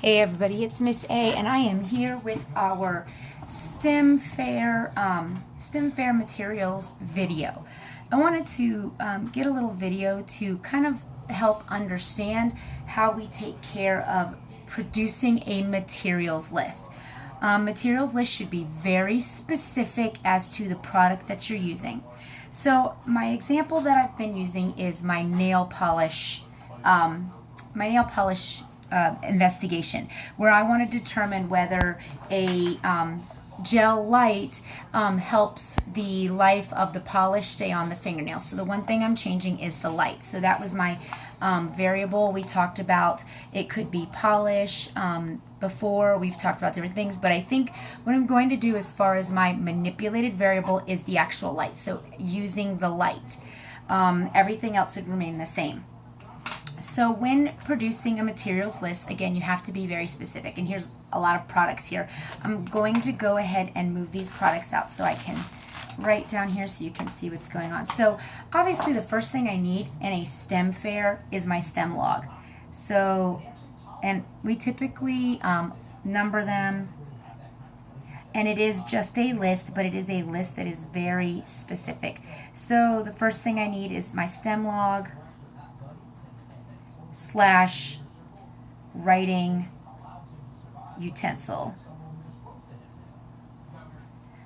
Hey everybody, it's Miss A, and I am here with our STEM Fair materials video. I wanted to get a little video to kind of help understand how we take care of producing a materials list. Materials list should be very specific as to the product that you're using. So my example that I've been using is my nail polish. Investigation, where I want to determine whether a gel light helps the life of the polish stay on the fingernail. So the one thing I'm changing is the light. So that was my variable. We talked about it could be polish. Before we've talked about different things, but I think what I'm going to do as far as my manipulated variable is the actual light. So using the light, everything else would remain the same. So when producing a materials list, again, you have to be very specific. And here's a lot of products here. I'm going to go ahead and move these products out so I can write down here so you can see what's going on. So obviously the first thing I need in a STEM fair is my STEM log. So, and we typically number them. And it is just a list, but it is a list that is very specific. So the first thing I need is my STEM log / writing utensil.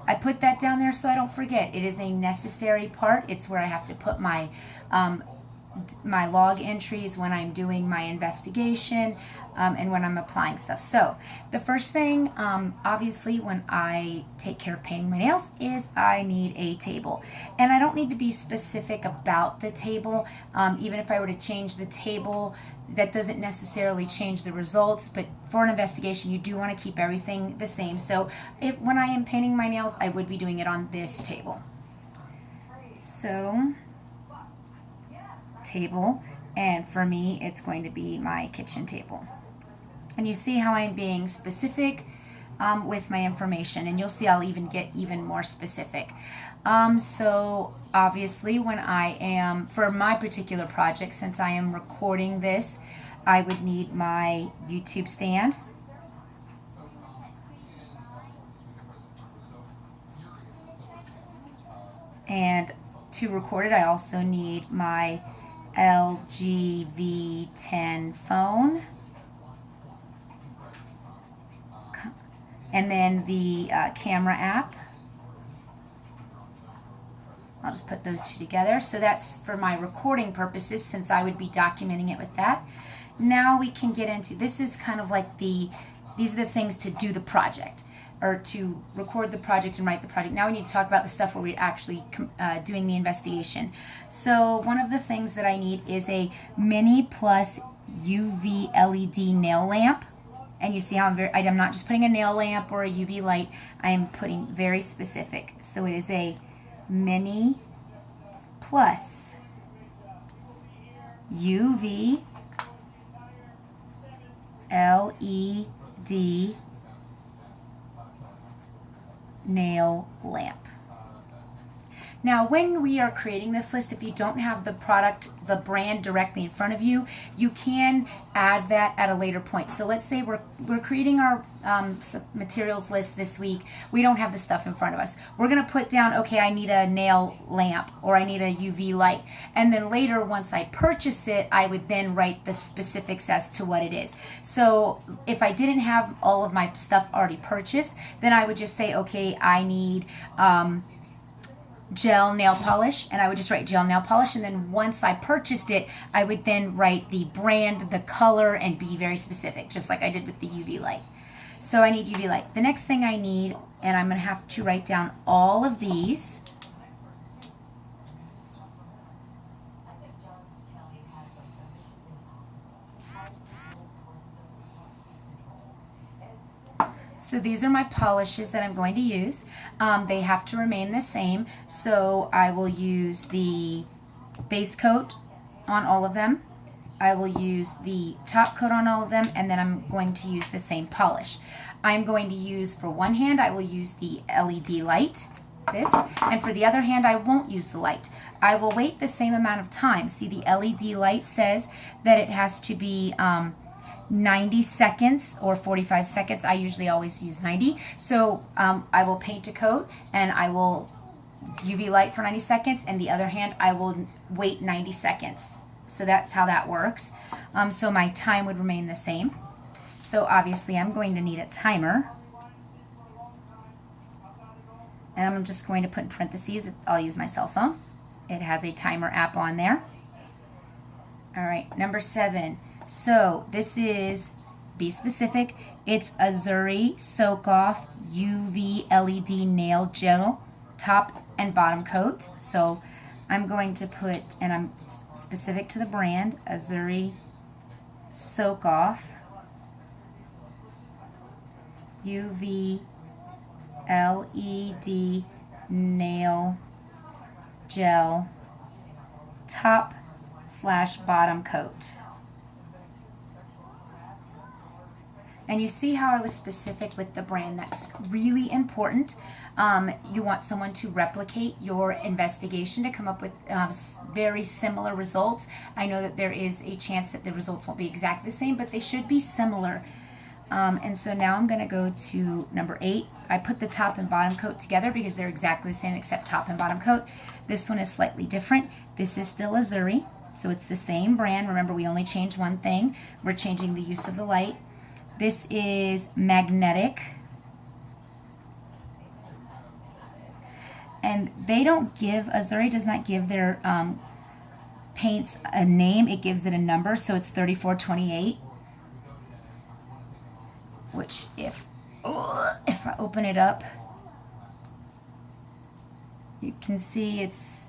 I put that down there so I don't forget. It is a necessary part. It's where I have to put my my log entries when I'm doing my investigation and when I'm applying stuff. So the first thing, obviously, when I take care of painting my nails is I need a table. And I don't need to be specific about the table. Even if I were to change the table, that doesn't necessarily change the results. But for an investigation, you do want to keep everything the same. So when I am painting my nails, I would be doing it on this table. So table, and for me it's going to be my kitchen table. And you see how I'm being specific with my information, and you'll see I'll even get even more specific. So obviously when I am, for my particular project, since I am recording this, I would need my YouTube stand. And to record it, I also need my LG V10 phone, and then the camera app. I'll just put those two together. So that's for my recording purposes, since I would be documenting it with that. Now we can get into, this is kind of like these are the things to do the project, or to record the project and write the project. Now we need to talk about the stuff where we're actually doing the investigation. So one of the things that I need is a Mini Plus UV LED nail lamp. And you see how I'm not just putting a nail lamp or a UV light. I am putting very specific. So it is a Mini Plus UV LED nail lamp. Now when we are creating this list, if you don't have the product, the brand directly in front of you, you can add that at a later point. So let's say we're creating our materials list this week. We don't have the stuff in front of us. We're going to put down, okay, I need a nail lamp, or I need a UV light. And then later, once I purchase it, I would then write the specifics as to what it is. So if I didn't have all of my stuff already purchased, then I would just say, okay, I need gel nail polish, and I would just write gel nail polish. And then once I purchased it, I would then write the brand, the color, and be very specific, just like I did with the UV light. So I need UV light. The next thing I need, and I'm going to have to write down all of these. So these are my polishes that I'm going to use. They have to remain the same. So I will use the base coat on all of them. I will use the top coat on all of them, and then I'm going to use the same polish. I'm going to use, for one hand, I will use the LED light, this, and for the other hand, I won't use the light. I will wait the same amount of time. See, the LED light says that it has to be 90 seconds or 45 seconds. I usually always use 90. So I will paint a coat and I will UV light for 90 seconds, and the other hand I will wait 90 seconds. So that's how that works. So my time would remain the same. So obviously I'm going to need a timer. And I'm just going to put in parentheses, I'll use my cell phone. It has a timer app on there. All right, number 7. So this is, be specific, it's Azuri Soak Off UV LED Nail Gel Top and Bottom Coat. So I'm going to put, and I'm specific to the brand, Azuri Soak Off UV LED Nail Gel Top / Bottom Coat. And you see how I was specific with the brand. That's really important. You want someone to replicate your investigation to come up with very similar results. I know that there is a chance that the results won't be exactly the same, but they should be similar. And so now I'm going to go to number 8. I put the top and bottom coat together because they're exactly the same except top and bottom coat. This one is slightly different. This is still Azuri, so it's the same brand. Remember, we only changed one thing. We're changing the use of the light. This is magnetic. And they don't give, Azuri does not give their paints a name. It gives it a number, so it's 3428. Which if I open it up, you can see it's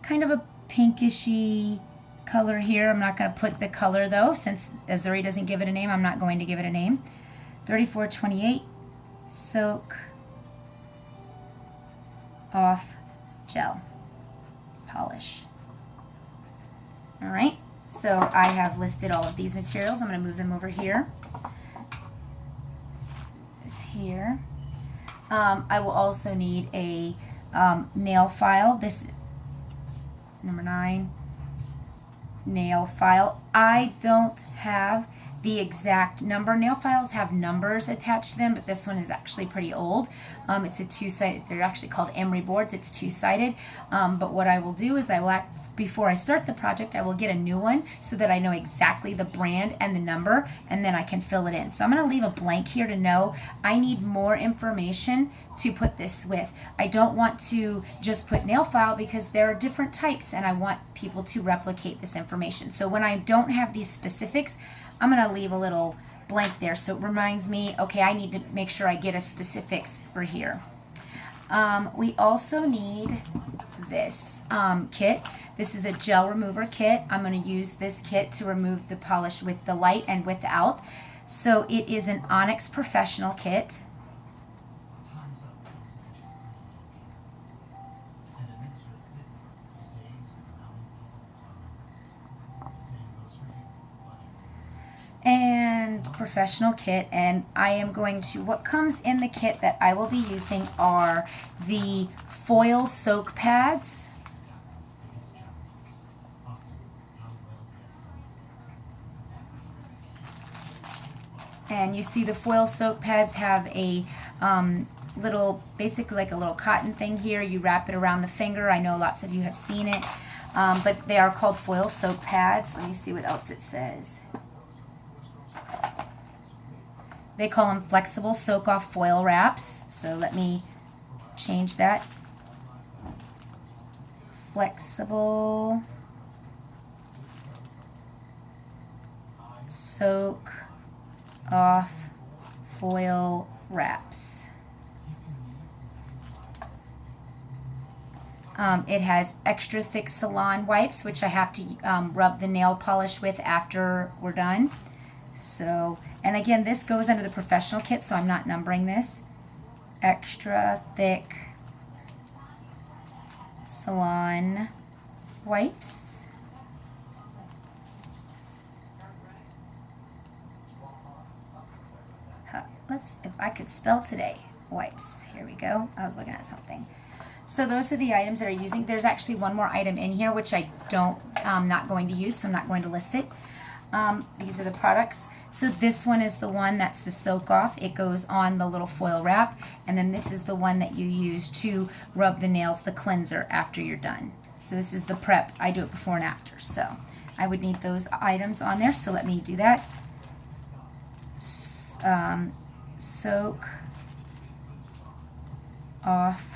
kind of a pinkishy color here. I'm not going to put the color though, since Azuri doesn't give it a name. I'm not going to give it a name. 3428 Soak Off Gel Polish. All right, so I have listed all of these materials. I'm going to move them over here. Here. I will also need a nail file. This number 9 nail file. I don't have the exact number. Nail files have numbers attached to them, but this one is actually pretty old. It's a two-sided. They're actually called emery boards. It's two-sided. But what I will do is before I start the project, I will get a new one so that I know exactly the brand and the number, and then I can fill it in. So I'm going to leave a blank here to know I need more information to put this with. I don't want to just put nail file because there are different types and I want people to replicate this information. So when I don't have these specifics, I'm going to leave a little blank there so it reminds me, okay, I need to make sure I get a specifics for here. We also need this kit. This is a gel remover kit. I'm going to use this kit to remove the polish with the light and without. So it is an Onyx Professional kit. And professional kit, and I am going to, what comes in the kit that I will be using are the foil soak pads. And you see the foil soak pads have a little, basically like a little cotton thing here. You wrap it around the finger. I know lots of you have seen it, but they are called foil soak pads. Let me see what else it says. They call them flexible soak off foil wraps. So let me change that. Flexible soak off foil wraps. It has extra thick salon wipes, which I have to rub the nail polish with after we're done. So, and again, this goes under the professional kit, so I'm not numbering this. Extra thick salon wipes. If I could spell today, wipes. Here we go. I was looking at something. So those are the items that I'm using. There's actually one more item in here which I'm not going to use, so I'm not going to list it. These are the products. So this one is the one that's the soak off. It goes on the little foil wrap. And then this is the one that you use to rub the nails, the cleanser, after you're done. So this is the prep. I do it before and after. So I would need those items on there. So let me do that. Soak off.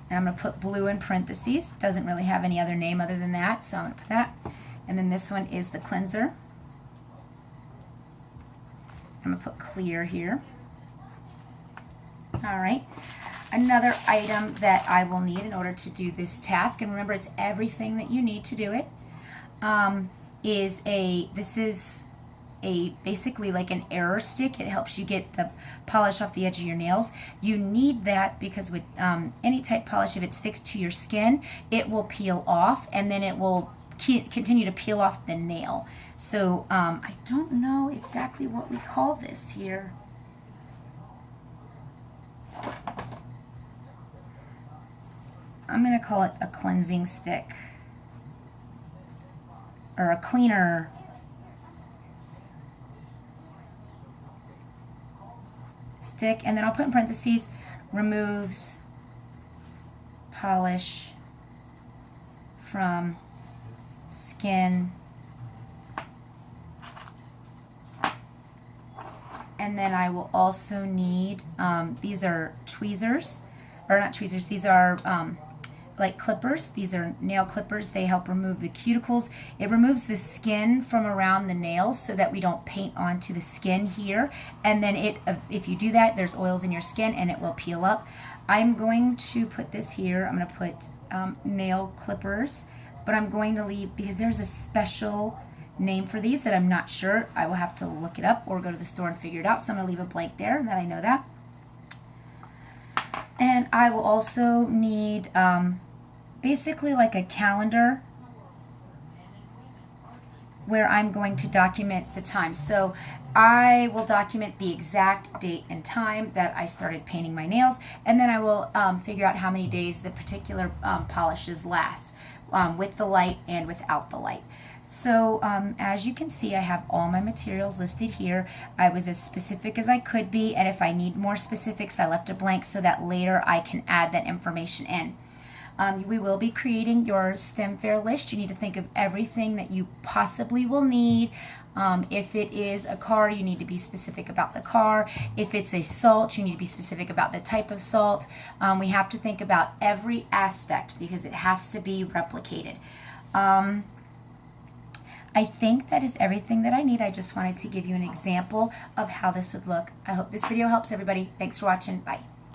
And I'm going to put blue in parentheses. Doesn't really have any other name other than that, so I'm going to put that. And then this one is the cleanser. I'm going to put clear here. All right. Another item that I will need in order to do this task, and remember it's everything that you need to do it, this is basically like an error stick. It helps you get the polish off the edge of your nails. You need that because with any type polish, if it sticks to your skin, it will peel off, and then it will continue to peel off the nail. So I don't know exactly what we call this here. I'm going to call it a cleansing stick, or a cleaner stick, and then I'll put in parentheses, removes polish from skin. And then I will also need, these are tweezers, or not tweezers, these are like clippers. These are nail clippers. They help remove the cuticles. It removes the skin from around the nails so that we don't paint onto the skin here. And then if you do that, there's oils in your skin and it will peel up. I'm going to put this here. I'm going to put nail clippers, but I'm going to leave, because there's a special name for these that I'm not sure. I will have to look it up or go to the store and figure it out. So I'm going to leave a blank there that I know that. And I will also need basically like a calendar where I'm going to document the time. So I will document the exact date and time that I started painting my nails, and then I will figure out how many days the particular polishes last, with the light and without the light. So as you can see, I have all my materials listed here. I was as specific as I could be, and if I need more specifics, I left a blank so that later I can add that information in. We will be creating your STEM fair list. You need to think of everything that you possibly will need. If it is a car, you need to be specific about the car. If it's a salt, you need to be specific about the type of salt. We have to think about every aspect because it has to be replicated. I think that is everything that I need. I just wanted to give you an example of how this would look. I hope this video helps everybody. Thanks for watching. Bye.